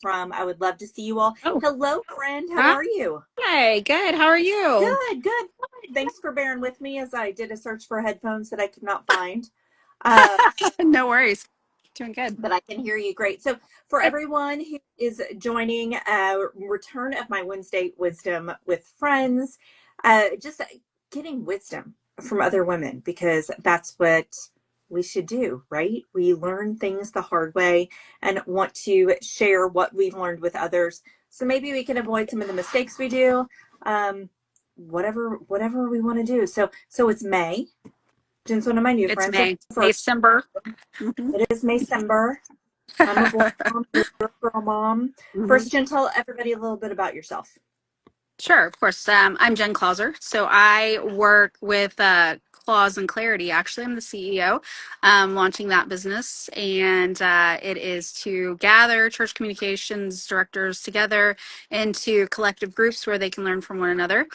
from. I would love to see you all. Oh, Hello, friend. How are you? hi. Good. How are you? Good, good. Thanks for bearing with me as I did a search for headphones that I could not find. Uh, No worries. Doing good. but I can hear you great. So, for Good. everyone who is joining, return of my Wednesday wisdom with friends, just getting wisdom from other women because that's what we should do, right? We learn things the hard way and want to share what we've learned with others. So maybe we can avoid some of the mistakes we do. Whatever we want to do. So it's May. Jen's one of my new It's friends. So May. first, Maycember. hmm it is Maycember. I'm a boy mom, you're a girl mom. hmm First, Jen, tell everybody a little bit about yourself. Sure, of course. I'm Jen Clauser. So I work with Clause and Clarity. Actually, I'm the CEO, launching that business. And it is to gather church communications directors together into collective groups where they can learn from one another.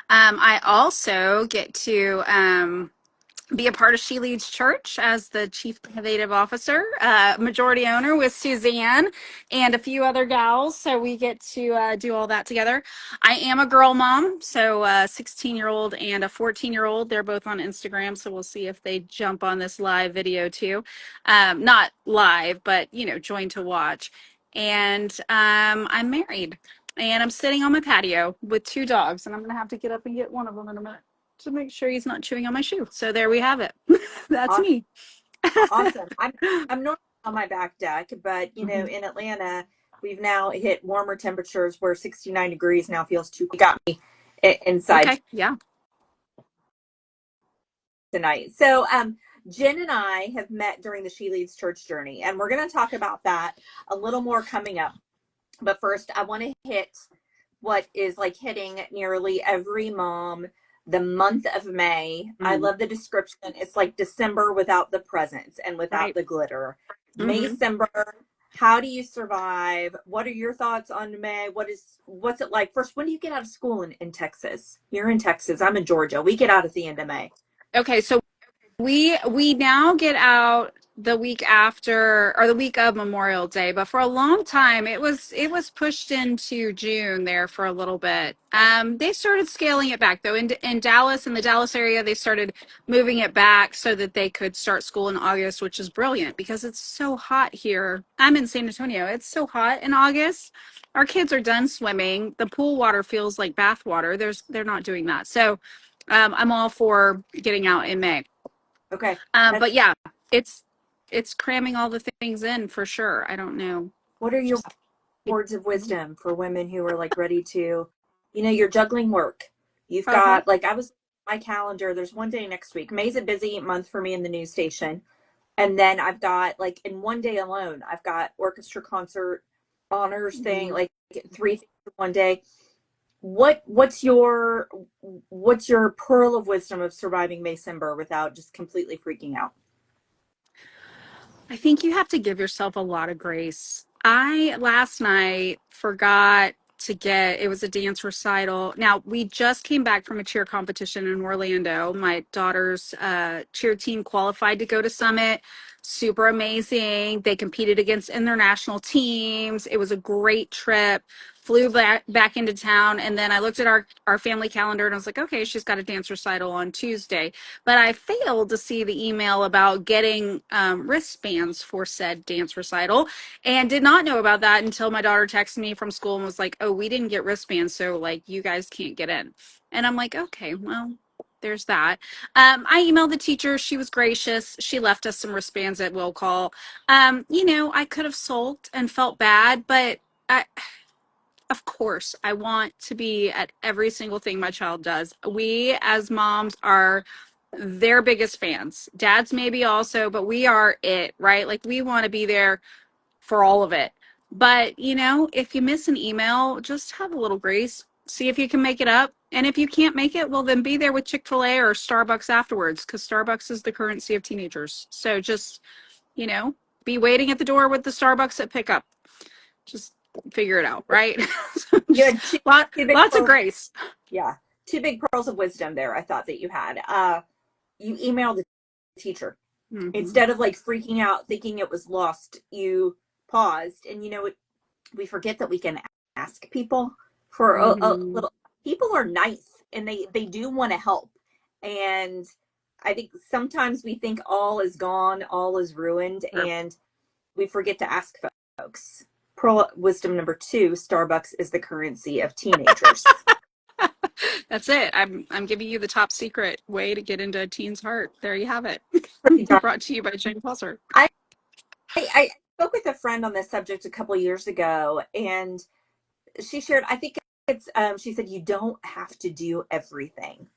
I also get to be a part of She Leads Church as the Chief Innovative Officer, majority owner with Suzanne and a few other gals. So we get to do all that together. I am a girl mom, so a 16-year-old and a 14-year-old. They're both on Instagram, so we'll see if they jump on this live video too. Not live, but join to watch. And I'm married. And I'm sitting on my patio with two dogs, and I'm going to have to get up and get one of them in a minute to make sure he's not chewing on my shoe. So there we have it. That's Aw- me. Awesome. I'm normally on my back deck, but Mhm. in Atlanta, we've now hit warmer temperatures where 69 degrees now feels too got me inside Okay. Yeah. tonight. So, Jen and I have met during the She Leads Church journey, and we're going to talk about that a little more coming up. But first, I want to hit what is like hitting nearly every mom, the month of May. I Mm, love the description. It's like December without the presents and without right. the glitter. hmm Maycember, how do you survive? What are your thoughts on May? What's it like? First, when do you get out of school in Texas? You're in Texas. I'm in Georgia. We get out at the end of May. Okay. So we now get out the week after or the week of Memorial Day, but for a long time it was pushed into June there for a little bit. They started scaling it back though in Dallas, in the Dallas area. They started moving it back so that they could start school in August, which is brilliant because it's so hot here. I'm in San Antonio. It's so hot in August. Our kids are done swimming. The pool water feels like bath water. They're not doing that. So I'm all for getting out in May. Okay. But yeah, it's it's cramming all the things in for sure. I don't know. What are your Just words of wisdom for women who are like ready to, you're juggling work. You've uh-huh. got, like, I was, my calendar, there's one day next week. May's a busy month for me in the news station. And then I've got, like, in one day alone, I've got orchestra concert honors thing, Mhm. like three things in one day. What's your pearl of wisdom of surviving Maycember without just completely freaking out? I think you have to give yourself a lot of grace. I last night forgot to get it was a dance recital. Now, we just came back from a cheer competition in Orlando. My daughter's cheer team qualified to go to Summit. Super amazing. They competed against international teams. It was a great trip. Flew back into town, and then I looked at our family calendar and I was like, okay, she's got a dance recital on Tuesday, but I failed to see the email about getting wristbands for said dance recital and did not know about that until my daughter texted me from school and was like, oh, we didn't get wristbands, so like you guys can't get in. And I'm like, okay, well, there's that. I emailed the teacher. She was gracious. She left us some wristbands at will call. I could have sulked and felt bad, but of course, I want to be at every single thing my child does. We, as moms, are their biggest fans. Dads, maybe also, but we are it, right? Like, we want to be there for all of it. But, if you miss an email, just have a little grace. See if you can make it up. And if you can't make it, well, then be there with Chick-fil-A or Starbucks afterwards, because Starbucks is the currency of teenagers. So just, you know, be waiting at the door with the Starbucks at pickup. Just figure it out, right? You Just had two, lot, two big lots of pearls. grace. Yeah, two big pearls of wisdom there. I thought that you had. You emailed the teacher hmm instead of like freaking out, thinking it was lost. You paused, and we forget that we can ask people for a Hmm. little. People are nice and they do want to help. And I think sometimes we think all is gone, all is ruined, Sure. and we forget to ask folks. Pearl wisdom number two: Starbucks is the currency of teenagers. That's it. I'm giving you the top secret way to get into a teen's heart. There you have it. Pretty darn. Brought to you by Jane Pulser. I, I spoke with a friend on this subject a couple years ago, and she shared, I think it's, she said, you don't have to do everything.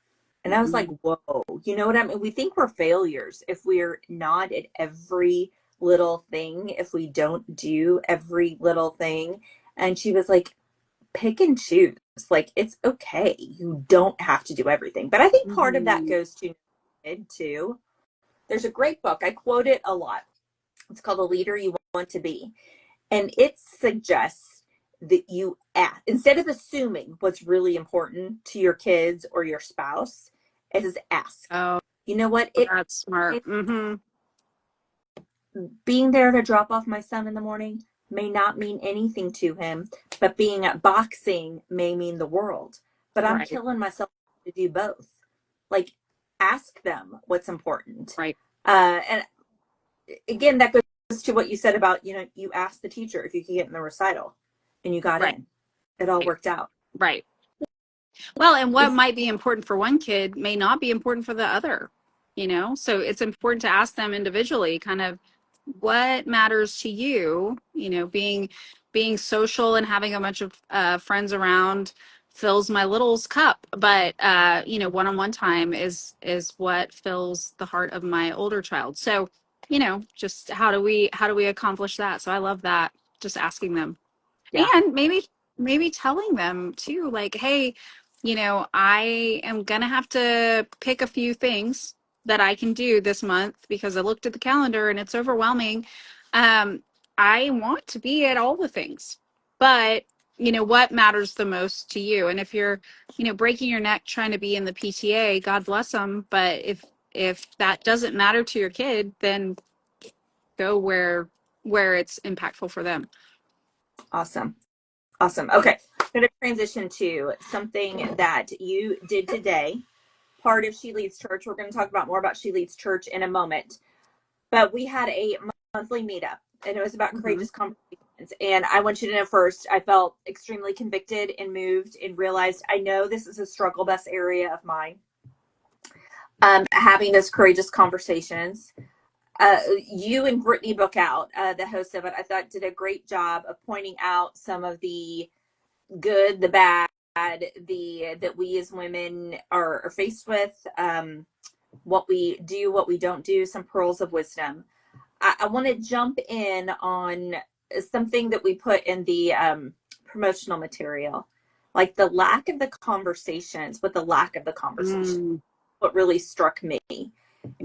And I was like, Mhm. whoa, you know what I mean? We think we're failures if we're not at every little thing, if we don't do every little thing. And she was like, pick and choose. Like, it's okay. You don't have to do everything. But I think part of that Mhm. goes to kid too. There's a great book. I quote it a lot. It's called The Leader You Want to Be. And it suggests that you ask, instead of assuming what's really important to your kids or your spouse, it is ask. Oh, You know what? that's smart. It Hmm. being there to drop off my son in the morning may not mean anything to him, but being at boxing may mean the world. But I'm Right. killing myself to do both. Like, ask them what's important. Right. And again, that goes to what you said about, you asked the teacher if you could get in the recital and you got Right. in. It all worked out. Right. Well, and what It's might be important for one kid may not be important for the other, you know? So it's important to ask them individually kind of what matters to you, you know, being social and having a bunch of friends around fills my little's cup, but you know, one-on-one time is what fills the heart of my older child. So, you know, just how do we accomplish that? So I love that, just asking them. yeah, And maybe telling them too, like, hey, you know, I am gonna have to pick a few things that I can do this month because I looked at the calendar and it's overwhelming. Um, I want to be at all the things, but you know, what matters the most to you? And if you're, you know, breaking your neck trying to be in the PTA, God bless them. But if that doesn't matter to your kid, then go where it's impactful for them. awesome. Awesome. Okay. I'm going to transition to something that you did today. Part of She Leads Church. We're going to talk about more about She Leads Church in a moment. But we had a monthly meetup, and it was about Hmm. courageous conversations. And I want you to know first, I felt extremely convicted and moved and realized I know this is a struggle bus area of mine. Having those courageous conversations. You and Brittany Bookout, the host of it, I thought did a great job of pointing out some of the good, the bad, the that we as women are faced with, what we do, what we don't do, some pearls of wisdom. I want to jump in on something that we put in the promotional material, like the lack of the conversations. With the lack of the conversation, Mm-hmm. what really struck me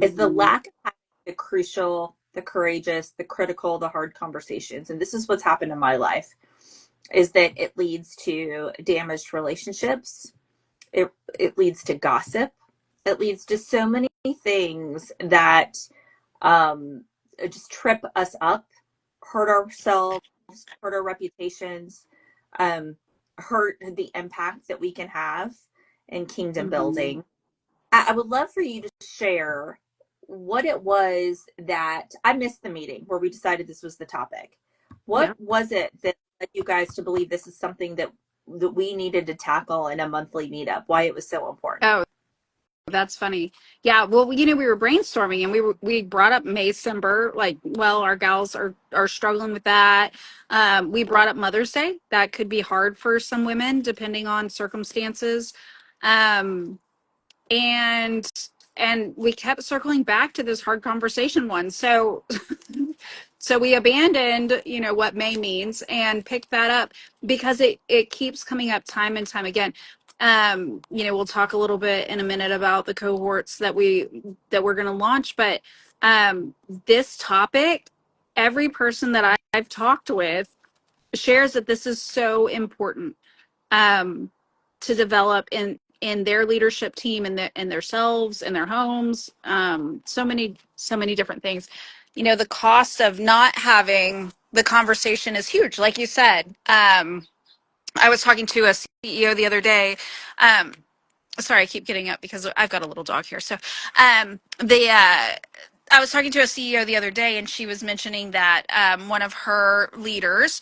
is the lack of having the crucial, the courageous, the critical, the hard conversations. And this is what's happened in my life, is that it leads to damaged relationships. It leads to gossip. It leads to so many things that um, just trip us up, hurt ourselves, hurt our reputations, um, hurt the impact that we can have in kingdom Mm-hmm. building. I would love for you to share what it was that I missed the meeting where we decided this was the topic. What Yeah. was it that led you guys to believe this is something that we needed to tackle in a monthly meetup? Why it was so important? Oh, that's funny. Yeah, well, you know, we were brainstorming and we brought up Maycember, like, well, our gals are struggling with that. We brought up Mother's Day. That could be hard for some women depending on circumstances. Um, and and we kept circling back to this hard conversation one. So so we abandoned, you know, what May means and picked that up because it keeps coming up time and time again. You know, we'll talk a little bit in a minute about the cohorts that we're going to launch, but um this topic, every person that I've talked with shares that this is so important um, to develop in their leadership team and in themselves in their homes. So many different things. You know, the cost of not having the conversation is huge. Like you said, I was talking to a CEO the other day. Sorry, I keep getting up because I've got a little dog here. So, the I was talking to a CEO the other day, and she was mentioning that one of her leaders,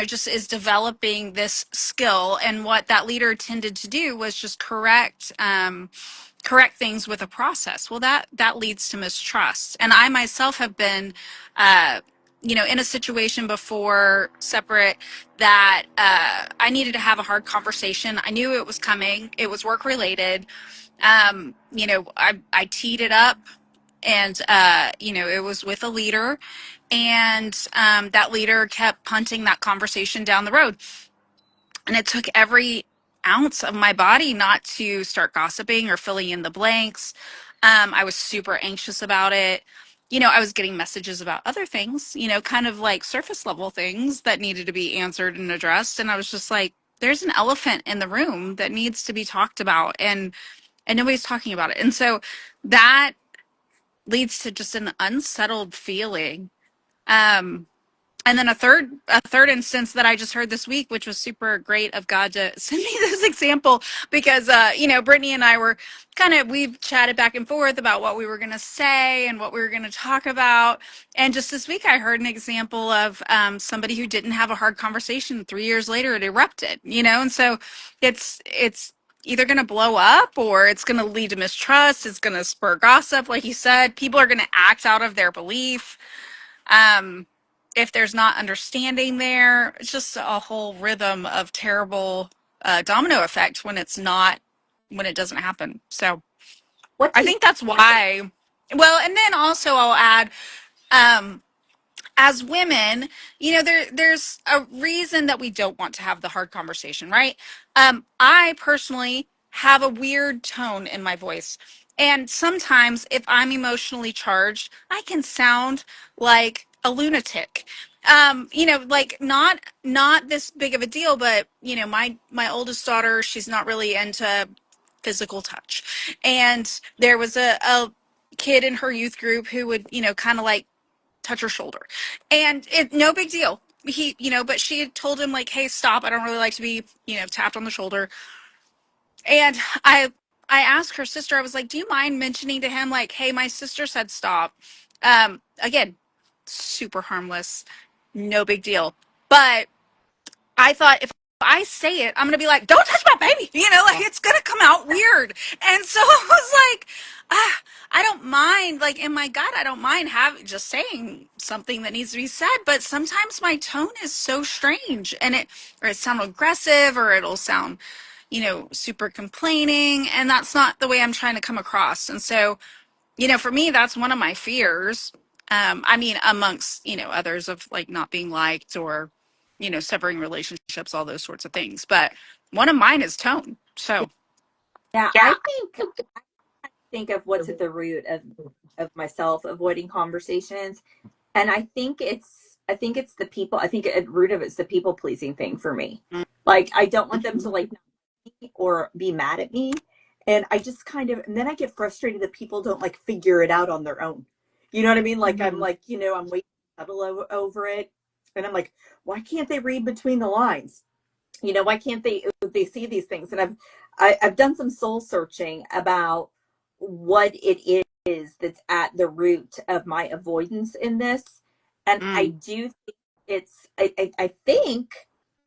just is developing this skill, and what that leader tended to do was just correct things with a process. Well, that leads to mistrust, and I myself have been. In a situation before separate that I needed to have a hard conversation. I knew it was coming. It was work related. I teed it up, and it was with a leader, and that leader kept punting that conversation down the road, and it took every ounce of my body not to start gossiping or filling in the blanks. I was super anxious about it. I was getting messages about other things, kind of like surface level things that needed to be answered and addressed. And I was just like, there's an elephant in the room that needs to be talked about, and nobody's talking about it. And so that leads to just an unsettled feeling. Um, and then a third instance that I just heard this week, which was super great of God to send me this example, because Brittany and I were we've chatted back and forth about what we were going to say and what we were going to talk about. And just this week I heard an example of somebody who didn't have a hard conversation. 3 years later it erupted, and so it's either going to blow up, or it's going to lead to mistrust. It's going to spur gossip. Like you said, people are going to act out of their belief. um, if there's not understanding there, it's just a whole rhythm of terrible domino effect when it doesn't happen. So What I do you think that's why. Well, and then also I'll add, um, as women, there's a reason that we don't want to have the hard conversation, right? I personally have a weird tone in my voice. And sometimes if I'm emotionally charged, I can sound like a lunatic. Like not this big of a deal, but my oldest daughter, she's not really into physical touch. And there was a kid in her youth group who would, kind of like touch her shoulder, and no big deal. But she had told him, like, hey, stop, I don't really like to be tapped on the shoulder. And I asked her sister, I was like, do you mind mentioning to him, like, hey, my sister said stop? Again, super harmless, no big deal. But I thought, if I say it, I'm gonna be like, "Don't touch my baby," like it's gonna come out weird. And so I was like, I don't mind, like in my gut, I don't mind having just saying something that needs to be said. But sometimes my tone is so strange, and it sound aggressive, or it'll sound, super complaining, and that's not the way I'm trying to come across. And so for me, that's one of my fears. I mean, amongst, others, of like not being liked, or, severing relationships, all those sorts of things. But one of mine is tone. So, Yeah, yeah. think of what's at the root of myself avoiding conversations, and I think it's the people. I think at root of it's the people pleasing thing for me. Like, I don't want them to like me or be mad at me, and I just and then I get frustrated that people don't like figure it out on their own. You know what I mean? Like, I'm Mm-hmm. like, I'm waiting to settle over it, and I'm like, why can't they read between the lines? Why can't they see these things? And I've done some soul searching about what it is that's at the root of my avoidance in this. And I Mm. do think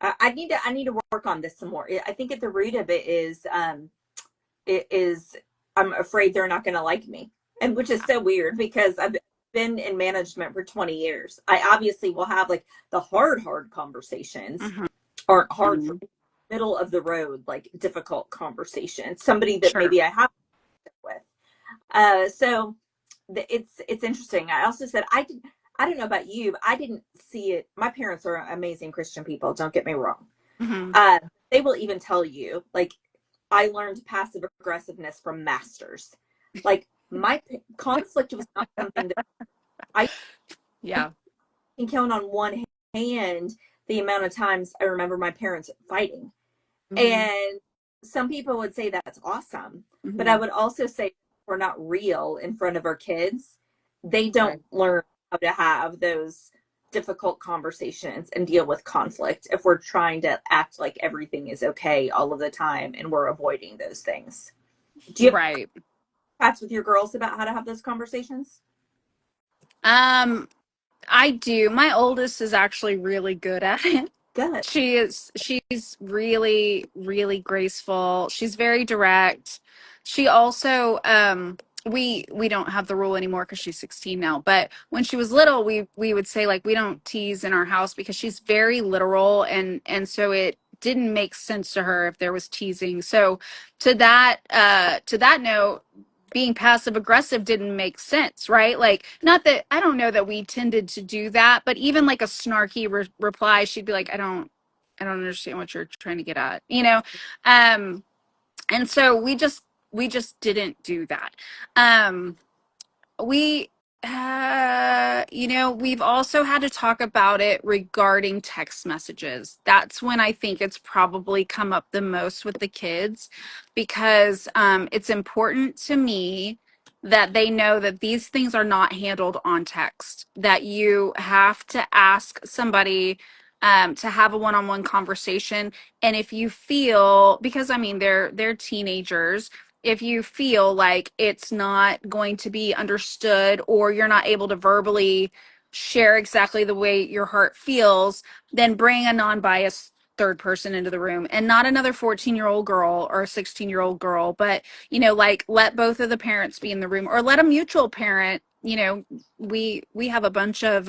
I think I need to work on this some more. I think at the root of it is I'm afraid they're not going to like me. And which is so weird, because I've been in management for 20 years. I obviously will have like the hard conversations, Mm-hmm. aren't hard for me. Middle of the road, like difficult conversations, somebody that Sure. maybe I have with. So it's interesting. I also said I don't know about you, but I didn't see it. My parents are amazing Christian people, don't get me wrong. Mm-hmm. uh they will even tell you, like, I learned passive aggressiveness from masters. Like, my conflict was not something that I Yeah. can count on one hand the amount of times I remember my parents fighting. Mm-hmm. And some people would say that's awesome, but I Mm-hmm. would also say we're not real in front of our kids. They Right. don't learn how to have those difficult conversations and deal with conflict if we're trying to act like everything is okay all of the time and we're avoiding those things. Do you have Right. chats with your girls about how to have those conversations? Um, I do. My oldest is actually really good at it. Good. She's really, really graceful. She's very direct. She also, we don't have the rule anymore because she's 16 now. But when she was little, we would say like we don't tease in our house because she's very literal, and so it didn't make sense to her if there was teasing. So to that note, being passive aggressive didn't make sense, right? Like, not that I don't know that we tended to do that, but even like a snarky reply, she'd be like, I don't understand what you're trying to get at, you know? Um, and so we just didn't do that. Um, we you know, we've also had to talk about it regarding text messages. That's when I think it's probably come up the most with the kids, because it's important to me that they know that these things are not handled on text, that you have to ask somebody to have a one-on-one conversation. And if you feel, because I mean they're teenagers, if you feel like it's not going to be understood, or you're not able to verbally share exactly the way your heart feels, then bring a non-biased third person into the room, and not another 14-year-old girl or a 16-year-old girl, but you know, like, let both of the parents be in the room, or let a mutual parent, you know. We have a bunch of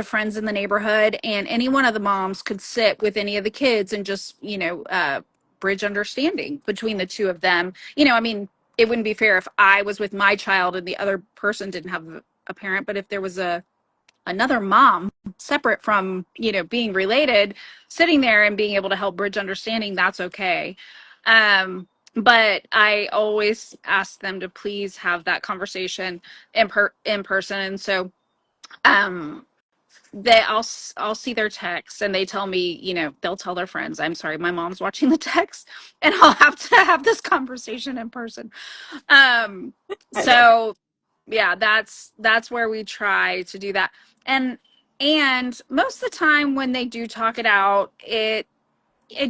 friends in the neighborhood, and any one of the moms could sit with any of the kids and just, you know, bridge understanding between the two of them. You know, I mean, it wouldn't be fair if I was with my child and the other person didn't have a parent, but if there was a another mom separate from, you know, being related, sitting there and being able to help bridge understanding, that's okay. But I always ask them to please have that conversation in person. And so um they I'll see their texts, and they tell me, you know, they'll tell their friends, I'm sorry, my mom's watching the text, and I'll have to have this conversation in person. um I love it. so yeah, that's where we try to do that. And most of the time when they do talk it out, it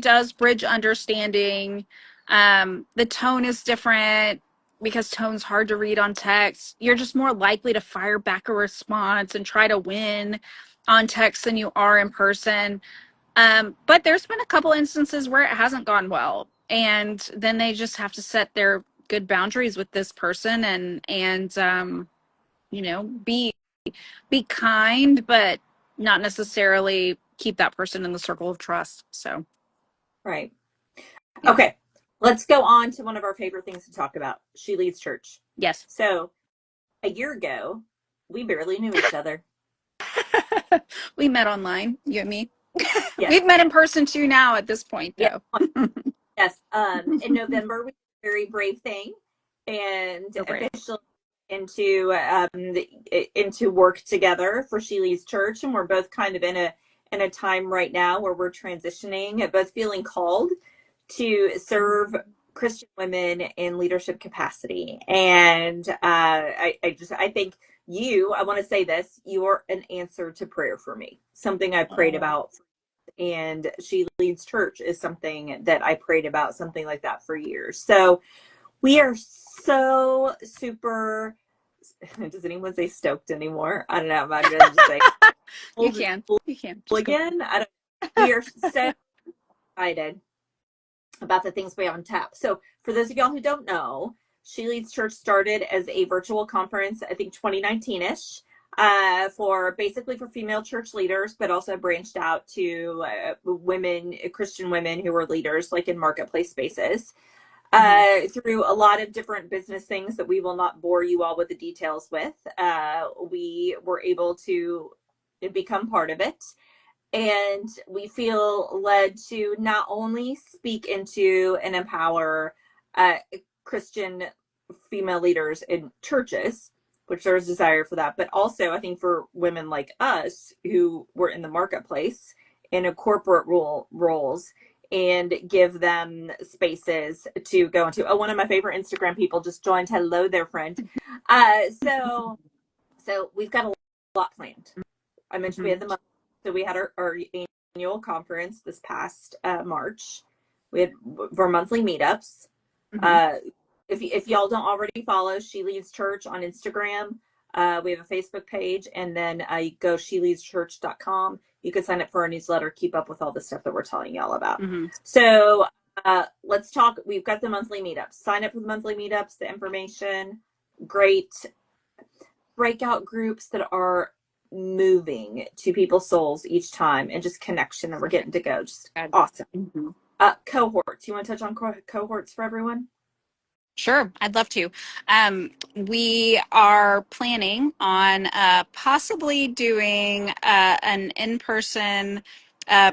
does bridge understanding. The tone is different because tone's hard to read on text. You're just more likely to fire back a response and try to win on text than you are in person. But there's been a couple instances where it hasn't gone well, and then they just have to set their good boundaries with this person, and you know, be kind, but not necessarily keep that person in the circle of trust. So Right. yeah. Okay. Let's go on to one of our favorite things to talk about. She leads church. Yes. So a year ago, we barely knew each other. We met online, you and me. Yes. We've met in person too now at this point, Yes. though. Yes. In November, we did a very brave thing and So brave. officially into work together for She Leads Church, and we're both kind of in a time right now where we're transitioning, both feeling called to serve Christian women in leadership capacity. And I think I want to say this, you're an answer to prayer for me, something I prayed Oh, about. And She Leads Church is something that I prayed about, something like that for years. So we are so super. Does anyone say stoked anymore? I don't know. I'm going to just say you full, can. full You can. Just go. again. I don't. We are so excited about the things we have on tap. So for those of y'all who don't know, She Leads Church started as a virtual conference, I think 2019-ish, for basically for female church leaders, but also branched out to women, Christian women who were leaders, like in marketplace spaces, Hmm. through a lot of different business things that we will not bore you all with the details with. We were able to become part of it, and we feel led to not only speak into and empower uh, Christian female leaders in churches, which there's desire for that, but also I think for women like us who were in the marketplace in a corporate roles, and give them spaces to go into. Oh, one of my favorite Instagram people just joined. Hello there, friend. Uh, so so we've got a lot planned. I mentioned we Hmm. had the month, so we had our annual conference this past March. We had our monthly meetups. Hmm. Uh, if y'all don't already follow She Leads Church on Instagram, we have a Facebook page, and then you go sheleadschurch.com. You can sign up for our newsletter, keep up with all the stuff that we're telling y'all about. Hmm. So let's talk. We've got the monthly meetups. Sign up for the monthly meetups, the information, great breakout groups that are moving to people's souls each time, and just connection, and we're getting to go. Just awesome. Hmm. Cohorts. You want to touch on cohorts for everyone? Sure, I'd love to. We are planning on possibly doing an in-person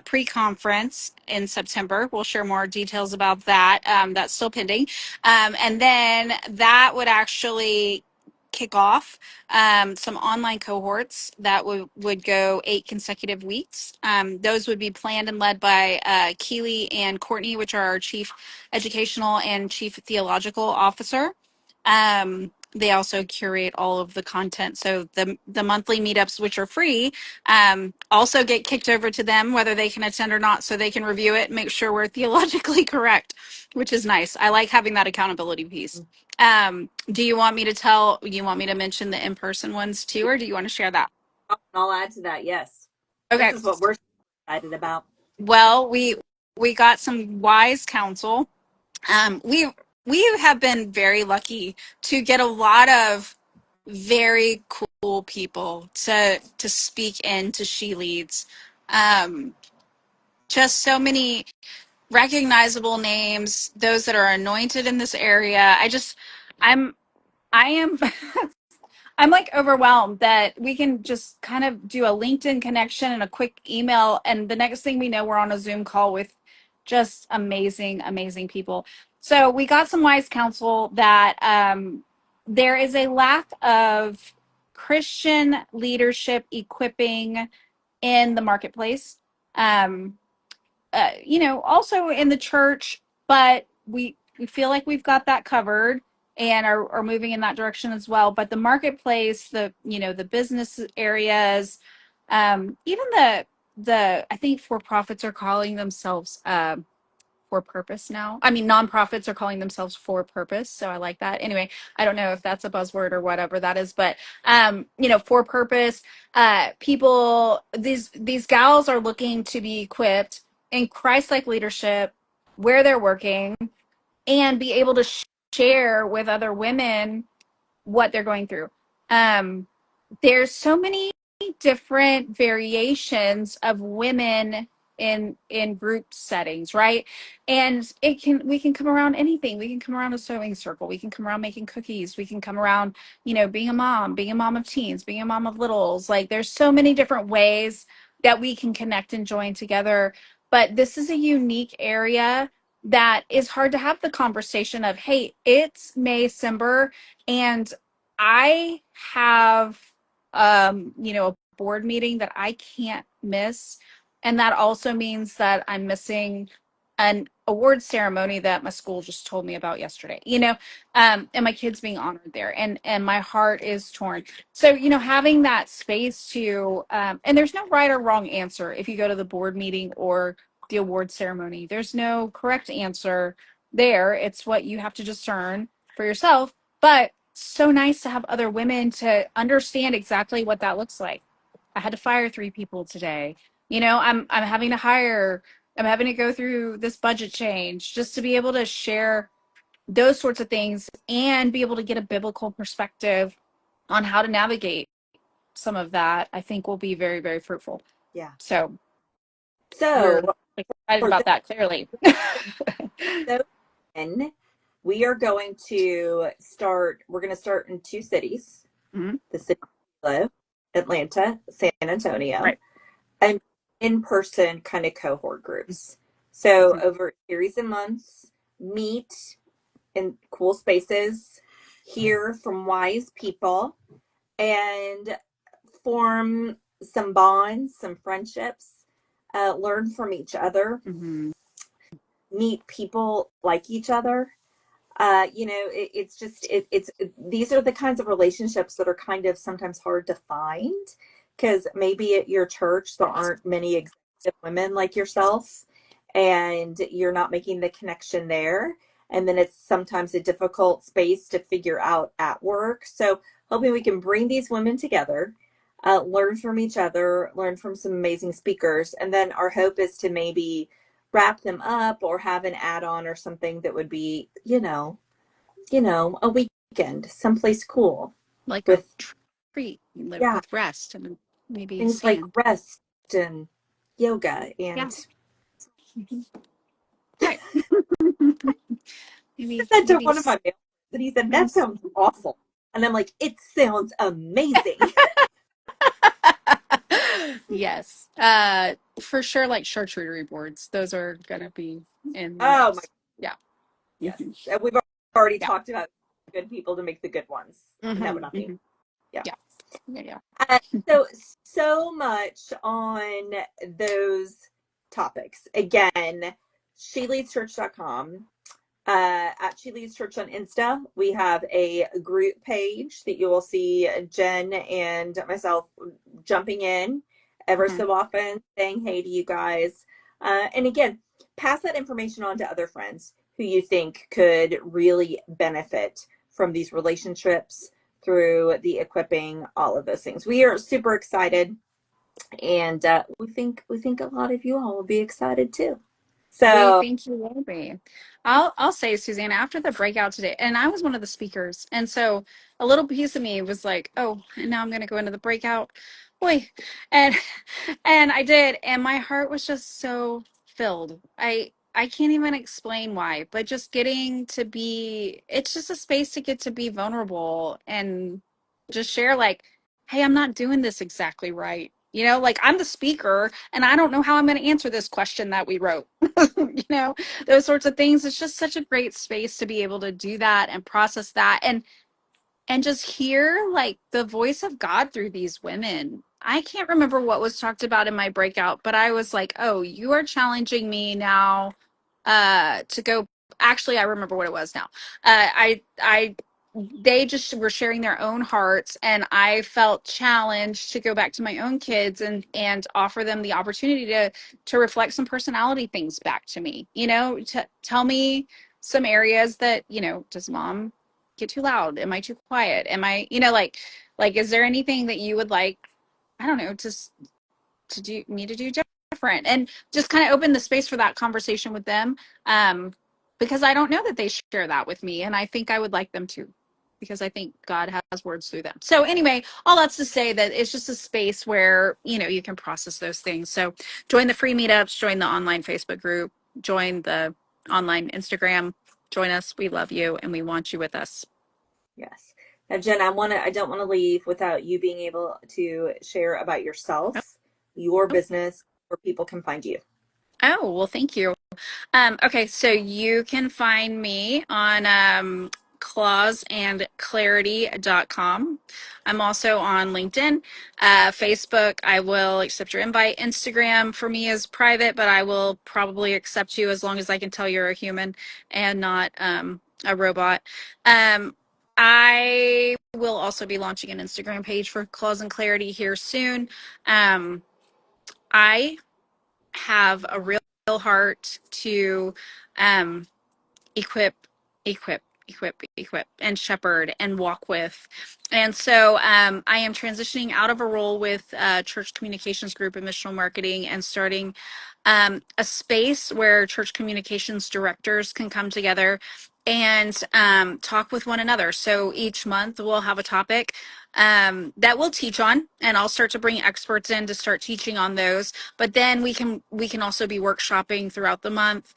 pre-conference in September. We'll share more details about that. That's still pending. And then that would actually kick off some online cohorts that would go 8 consecutive weeks. Those would be planned and led by Keely and Courtney, which are our chief educational and chief theological officer. They also curate all of the content. So the monthly meetups, which are free, also get kicked over to them, whether they can attend or not, so they can review it, make sure we're theologically correct, which is nice. I like having that accountability piece. Do you want me to you want me to mention the in-person ones too, or do you want to share that? I'll add to that. Yes, this Okay. is what we're excited about. Well, we got some wise counsel. We have been very lucky to get a lot of very cool people to speak into She Leads. Um, just so many recognizable names, those that are anointed in this area. I'm I am I'm like overwhelmed that we can just kind of do a LinkedIn connection and a quick email. And the next thing we know, we're on a Zoom call with just amazing, amazing people. So we got some wise counsel that there is a lack of Christian leadership equipping in the marketplace. Um, also in the church, but we feel like we've got that covered and are moving in that direction as well. But the marketplace, the business areas, even the I think for profits are calling themselves for purpose now. I mean, nonprofits are calling themselves for purpose. So I like that. Anyway, I don't know if that's a buzzword or whatever that is, but for purpose, people, these gals are looking to be equipped in Christ-like leadership where they're working and be able to share with other women what they're going through. Um, there's so many different variations of women in group settings, right? And we can come around anything. We can come around a sewing circle, we can come around making cookies, we can come around being a mom of teens, being a mom of littles. Like there's so many different ways that we can connect and join together, but this is a unique area that is hard to have the conversation of, hey, it's Maycember and I have a board meeting that I can't miss. And that also means that I'm missing an award ceremony that my school just told me about yesterday, and my kids being honored there. And my heart is torn. So, having that space to, and there's no right or wrong answer if you go to the board meeting or the award ceremony. There's no correct answer there. It's what you have to discern for yourself. But so nice to have other women to understand exactly what that looks like. I had to fire 3 people today. I'm having to hire, I'm having to go through this budget change just to be able to share those sorts of things and be able to get a biblical perspective on how to navigate some of that. I think will be very, very fruitful. Yeah. So So we're excited for about that clearly. those men, we are going to start. We're going to start in 2 cities: Mhm. the city of Atlanta, San Antonio, Right. and in-person kind of cohort groups. So over a series of months, meet in cool spaces, hear from wise people, and form some bonds, some friendships, learn from each other, Mhm. meet people like each other. It's just these are the kinds of relationships that are kind of sometimes hard to find because maybe at your church there aren't many executive women like yourself, and you're not making the connection there. And then it's sometimes a difficult space to figure out at work. So, hoping we can bring these women together, learn from each other, learn from some amazing speakers. And then our hope is to maybe wrap them up or have an add on or something that would be, a weekend someplace cool Like a with, treat yeah, with rest and maybe things like sand. rest and yoga Yeah. and Mhm. Right. I maybe, said to maybe, one of my mailers, and he said, that nice. sounds awful. And I'm like, it sounds amazing. Yes. For sure, like charcuterie boards. Those are gonna be in the Oh my, mix. Yeah. yes. Hmm. And we've already Yeah. talked about good people to make the good ones. And that would Hmm. not be, Hmm. yeah. Yeah. Yeah. Yeah. Uh, so much on those topics. Again, sheleadschurch.com. At She Leads Church on Insta, we have a group page that you will see Jen and myself jumping in ever Hmm. so often, saying hey to you guys. And again, pass that information on to other friends who you think could really benefit from these relationships through the equipping, all of those things. We are super excited, and we think a lot of you all will be excited too. We So think you will be. I'll say, Suzanne, after the breakout today, and I was one of the speakers, and so a little piece of me was like, oh, and now I'm gonna go into the breakout. Boy. And and I did, and my heart was just so filled. I can't even explain why, but just getting to be, it's just a space to get to be vulnerable and just share like, hey, I'm not doing this exactly right. Like I'm the speaker and I don't know how I'm going to answer this question that we wrote. Those sorts of things. It's just such a great space to be able to do that and process that and just hear like the voice of God through these women. I can't remember what was talked about in my breakout, but I was like, "Oh, you are challenging me now to go." Actually, I remember what it was now. I they just were sharing their own hearts and I felt challenged to go back to my own kids and offer them the opportunity to reflect some personality things back to me. To tell me some areas that, does mom get too loud? Am I too quiet? Am I, like is there anything that you would like, I don't know, to do me to do different? And just kind of open the space for that conversation with them. Because I don't know that they share that with me and I think I would like them to because I think God has words through them. So anyway, all that's to say that it's just a space where, you can process those things. So join the free meetups, join the online Facebook group, join the online Instagram, join us. We love you and we want you with us. yes. Now, Jen, I don't want to leave without you being able to share about yourself, your Oh, business, where people can find you. oh, well, thank you. Okay, so you can find me on clawsandclarity.com. I'm also on LinkedIn, Facebook. I will accept your invite. Instagram for me is private, but I will probably accept you as long as I can tell you're a human and not a robot. I will also be launching an Instagram page for Claws and Clarity here soon. I have a real heart to um, equip, equip, and shepherd and walk with. And so I am transitioning out of a role with Church Communications Group and Missional Marketing and starting a space where church communications directors can come together and talk with one another. So each month we'll have a topic that we'll teach on, and I'll start to bring experts in to start teaching on those. But then we can also be workshopping throughout the month.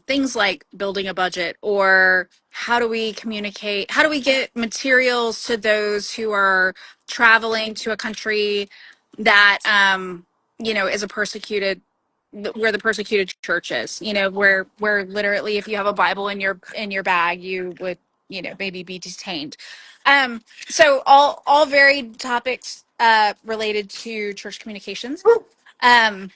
Things like building a budget or how do we communicate, how do we get materials to those who are traveling to a country that is a persecuted, where the persecuted church is, where literally if you have a Bible in your bag you would maybe be detained. So all varied topics related to church communications. um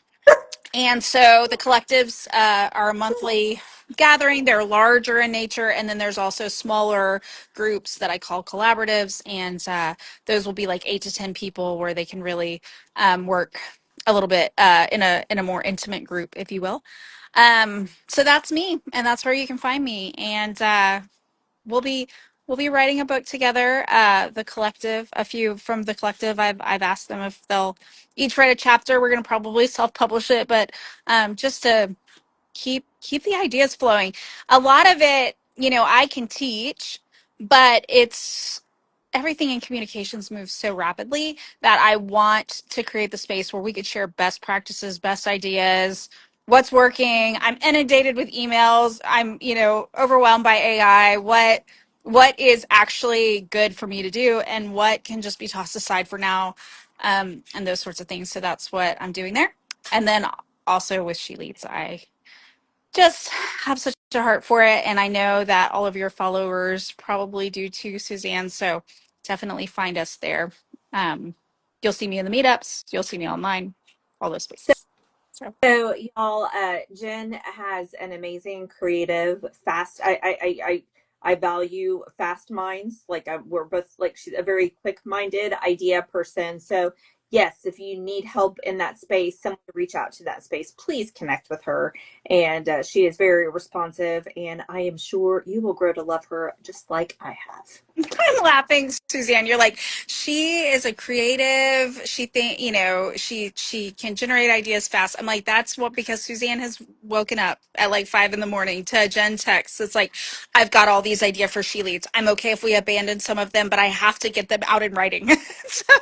and so the collectives are monthly. gathering. They're larger in nature, and then there's also smaller groups that I call collaboratives, and those will be like 8 to 10 people, where they can really work a little bit in a more intimate group, if you will. So that's me, and that's where you can find me. And we'll be we'll be writing a book together. The collective, a few from the collective, I've asked them if they'll each write a chapter. We're going to probably self-publish it, but just to keep the ideas flowing. A lot of it, I can teach, but it's everything in communications moves so rapidly that I want to create the space where we could share best practices, best ideas, what's working. I'm inundated with emails. I'm, overwhelmed by AI. What is actually good for me to do, and what can just be tossed aside for now, and those sorts of things. So that's what I'm doing there. And then also with She Leads, I just have such a heart for it. And I know that all of your followers probably do too, Suzanne. So definitely find us there. Um, you'll see me in the meetups, you'll see me online, all those places. So So y'all, Jen has an amazing, creative, fast. I value fast minds. Like we're both like she's a very quick-minded idea person. So yes, if you need help in that space, someone to reach out to that space, please connect with her. And she is very responsive, and I am sure you will grow to love her just like I have. I'm laughing, Suzanne. You're like, she is a creative. She think, she can generate ideas fast. I'm like, that's what, because Suzanne has woken up at like 5 a.m. to a Jen text. It's like, I've got all these ideas for She Leads. I'm okay if we abandon some of them, but I have to get them out in writing. so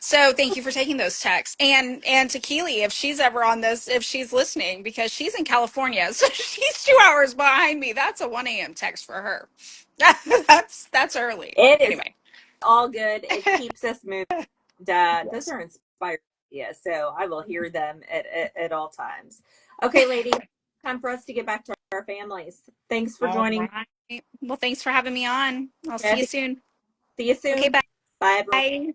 So thank you for taking those texts. And to Keely, if she's ever on this, if she's listening, because she's in California, so she's 2 hours behind me. That's a 1 a.m. text for her. That's early. It is Anyway. all good. It keeps us moving. Those are inspired ideas, so I will hear them at all times. Okay, ladies, time for us to get back to our families. Thanks for All joining. right. Well, thanks for having me on. I'll see you Yes, soon. see you Okay, soon. bye. Bye, everyone. Bye.